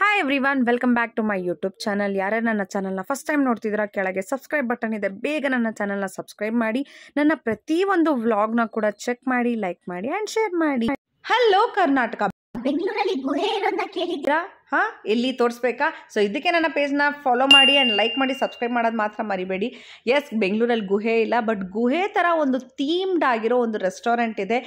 Hi everyone, welcome back to my YouTube channel. ಯಾರೇ ನನ್ನ ಚಾನಲ್ನ ಫಸ್ಟ್ ಟೈಮ್ ನೋಡ್ತಿದ್ದೀರಾ, ಕೆಳಗೆ ಸಬ್ಸ್ಕ್ರೈಬ್ ಬಟನ್ ಇದೆ, ಬೇಗ ನನ್ನ ಚಾನಲ್ನ ಸಬ್ಸ್ಕ್ರೈಬ್ ಮಾಡಿ. ನನ್ನ ಪ್ರತಿಯೊಂದು ವ್ಲಾಗ್ನ ಕೂಡ ಚೆಕ್ ಮಾಡಿ, ಲೈಕ್ ಮಾಡಿ ಆ್ಯಂಡ್ ಶೇರ್ ಮಾಡಿ. ಹಲೋ ಕರ್ನಾಟಕ, ಬೆಂಗಳೂರಲ್ಲಿ ಗುಹೆ ಇರೋದನ್ನ ಕೇಳಿದ್ರಾ? ಎಲ್ಲಿ ತೋರಿಸ್ಬೇಕಾ? ಸೊ ಇದಕ್ಕೆ ನನ್ನ ಪೇಜ್ನ ಫಾಲೋ ಮಾಡಿ ಆ್ಯಂಡ್ ಲೈಕ್ ಮಾಡಿ, ಸಬ್ಸ್ಕ್ರೈಬ್ ಮಾಡೋದು ಮಾತ್ರ ಮರಿಬೇಡಿ. ಎಸ್, ಬೆಂಗಳೂರಲ್ಲಿ ಗುಹೆ ಇಲ್ಲ, ಬಟ್ ಗುಹೆ ಥರ ಒಂದು ಥೀಮ್ಡ್ ಆಗಿರೋ ಒಂದು ರೆಸ್ಟೋರೆಂಟ್ ಇದೆ.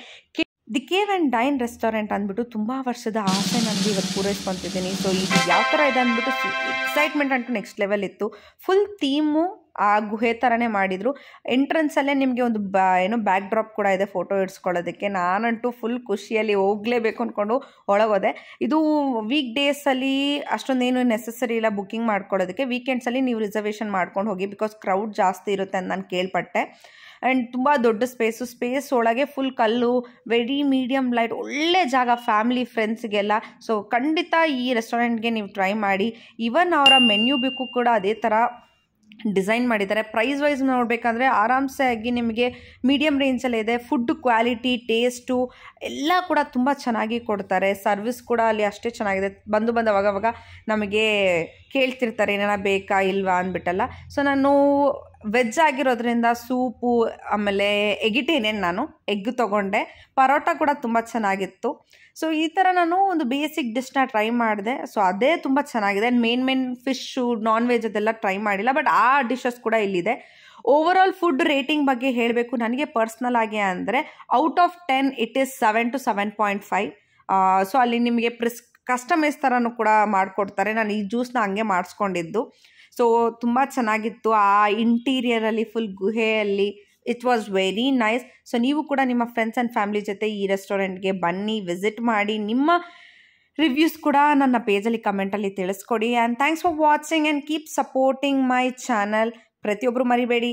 The cave and dine restaurant ಅಂದ್ಬಿಟ್ಟು ತುಂಬ ವರ್ಷದ ಆಸೆ ನನಗೆ ಇವತ್ತು ಪೂರೈಸ್ಕೊತಿದ್ದೀನಿ. ಸೊ ಇದು ಯಾವ ಥರ ಇದೆ ಅಂದ್ಬಿಟ್ಟು ಎಕ್ಸೈಟ್ಮೆಂಟ್ ಅಂತೂ ನೆಕ್ಸ್ಟ್ ಲೆವೆಲ್ ಇತ್ತು. ಫುಲ್ ಥೀಮು ಆ ಗುಹೆ ಥರನೇ ಮಾಡಿದರು. ಎಂಟ್ರೆನ್ಸಲ್ಲೇ ನಿಮಗೆ ಒಂದು ಬ್ಯಾಕ್ ಡ್ರಾಪ್ ಕೂಡ ಇದೆ ಫೋಟೋ ಇಡ್ಸ್ಕೊಳ್ಳೋದಕ್ಕೆ. ನಾನಂತೂ ಫುಲ್ ಖುಷಿಯಲ್ಲಿ ಹೋಗಲೇಬೇಕು ಅಂದ್ಕೊಂಡು ಒಳಗೋದೆ. ಇದು ವೀಕ್ ಡೇಸಲ್ಲಿ ಅಷ್ಟೊಂದೇನು ನೆಸೆಸರಿ ಇಲ್ಲ ಬುಕ್ಕಿಂಗ್ ಮಾಡ್ಕೊಳ್ಳೋದಕ್ಕೆ. ವೀಕೆಂಡ್ಸಲ್ಲಿ ನೀವು ರಿಸರ್ವೇಷನ್ ಮಾಡ್ಕೊಂಡು ಹೋಗಿ, ಬಿಕಾಸ್ ಕ್ರೌಡ್ ಜಾಸ್ತಿ ಇರುತ್ತೆ ಅಂತ ನಾನು ಕೇಳ್ಪಟ್ಟೆ. ಆ್ಯಂಡ್ ತುಂಬ ದೊಡ್ಡ ಸ್ಪೇಸ್ ಒಳಗೆ ಫುಲ್ ಕಲ್ಲು, ವೆರಿ ಮೀಡಿಯಮ್ ಲೈಟ್, ಒಳ್ಳೆ ಜಾಗ ಫ್ಯಾಮಿಲಿ ಫ್ರೆಂಡ್ಸ್ಗೆಲ್ಲ. ಸೊ ಖಂಡಿತ ಈ ರೆಸ್ಟೋರೆಂಟ್ಗೆ ನೀವು ಟ್ರೈ ಮಾಡಿ. ಈವನ್ ಅವರ ಮೆನ್ಯೂ ಬುಕ್ಕು ಕೂಡ ಅದೇ ಥರ ಡಿಸೈನ್ ಮಾಡಿದ್ದಾರೆ. ಪ್ರೈಸ್ ವೈಸ್ ನೋಡಬೇಕಂದ್ರೆ ಆರಾಮ್ಸೆ ಆಗಿ ನಿಮಗೆ ಮೀಡಿಯಮ್ ರೇಂಜಲ್ಲೇ ಇದೆ. ಫುಡ್ ಕ್ವಾಲಿಟಿ, ಟೇಸ್ಟು ಎಲ್ಲ ಕೂಡ ತುಂಬ ಚೆನ್ನಾಗಿ ಕೊಡ್ತಾರೆ. ಸರ್ವಿಸ್ ಕೂಡ ಅಲ್ಲಿ ಅಷ್ಟೇ ಚೆನ್ನಾಗಿದೆ. ಬಂದವಾಗ ನಮಗೆ ಕೇಳ್ತಿರ್ತಾರೆ ಏನಾರ ಬೇಕಾ ಇಲ್ವಾ ಅಂದ್ಬಿಟ್ಟಲ್ಲ. ಸೊ ನಾನು ವೆಜ್ ಆಗಿರೋದ್ರಿಂದ ಸೂಪು, ಆಮೇಲೆ ಎಗಿಟೇನೇನು ನಾನು ಎಗ್ ತೊಗೊಂಡೆ. ಪರೋಟ ಕೂಡ ತುಂಬ ಚೆನ್ನಾಗಿತ್ತು. ಸೊ ಈ ಥರ ನಾನು ಒಂದು ಬೇಸಿಕ್ ಡಿಶ್ನ ಟ್ರೈ ಮಾಡಿದೆ. ಸೊ ಅದೇ ತುಂಬ ಚೆನ್ನಾಗಿದೆ. ಮೇನ್ ಫಿಶ್ಶು, ನಾನ್ ವೆಜ್ ಅದೆಲ್ಲ ಟ್ರೈ ಮಾಡಿಲ್ಲ, ಬಟ್ ಆ ಡಿಶಸ್ ಕೂಡ ಇಲ್ಲಿದೆ. ಓವರಾಲ್ ಫುಡ್ ರೇಟಿಂಗ್ ಬಗ್ಗೆ ಹೇಳಬೇಕು ನನಗೆ ಪರ್ಸ್ನಲ್ ಆಗಿ ಅಂದರೆ, out of 10 it is 7 to 7.5. So ಅಲ್ಲಿ ನಿಮಗೆ ಕಸ್ಟಮೈಸ್ ಥರನೂ ಕೂಡ ಮಾಡಿಕೊಡ್ತಾರೆ. ನಾನು ಈ ಜ್ಯೂಸ್ನ ಹಂಗೆ ಮಾಡಿಸ್ಕೊಂಡಿದ್ದು. ಸೊ ತುಂಬ ಚೆನ್ನಾಗಿತ್ತು. ಆ ಇಂಟೀರಿಯರಲ್ಲಿ ಫುಲ್ ಗುಹೆಯಲ್ಲಿ it was very nice. So ನೀವು ಕೂಡ ನಿಮ್ಮ ಫ್ರೆಂಡ್ಸ್ ಆ್ಯಂಡ್ ಫ್ಯಾಮಿಲಿ ಜೊತೆ ಈ ರೆಸ್ಟೋರೆಂಟ್ಗೆ ಬನ್ನಿ, ವಿಸಿಟ್ ಮಾಡಿ. ನಿಮ್ಮ ರಿವ್ಯೂಸ್ ಕೂಡ ನನ್ನ ಪೇಜಲ್ಲಿ ಕಮೆಂಟಲ್ಲಿ ತಿಳಿಸ್ಕೊಡಿ. And thanks for watching and keep supporting my channel. ಪ್ರತಿಯೊಬ್ಬರು ಮರಿಬೇಡಿ.